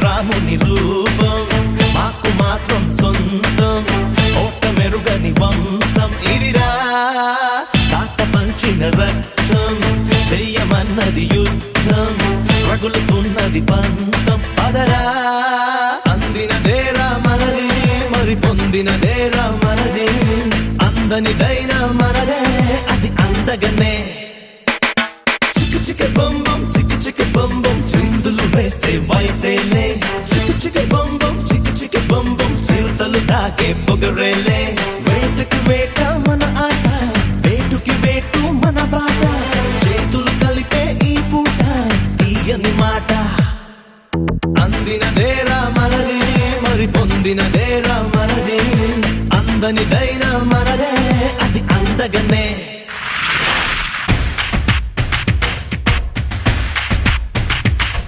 రాముని రూపం మాకు మాత్రం సొంతం ఓట మెరుగని వంశం ఇదిరా తాత పంచిన రక్తం చెయ్యమన్నది యుద్ధం రగులుతున్నది పంతం పదరా అందినదేరా మనది మరి పొందినదేరా మనది అందనిదైనా మనదే అది అందగనే చిక్కు చిక్కు బొంబం చిక్కు చిక్కు బొంబం చిందులు వేసే వయసేలే చిక్కు చిక్కు బొంబం చిక్కు చిక్కు బొంబం చిరుతలు దాకే పొగరేలే వేటకి వేట మన ఆట వేటుకి వేటు మన బాట చేతులు కలిపే ఈ పూట తీయని మాట అందినదేరా మనది మరి పొందినదేరా మనది అందనిదైనా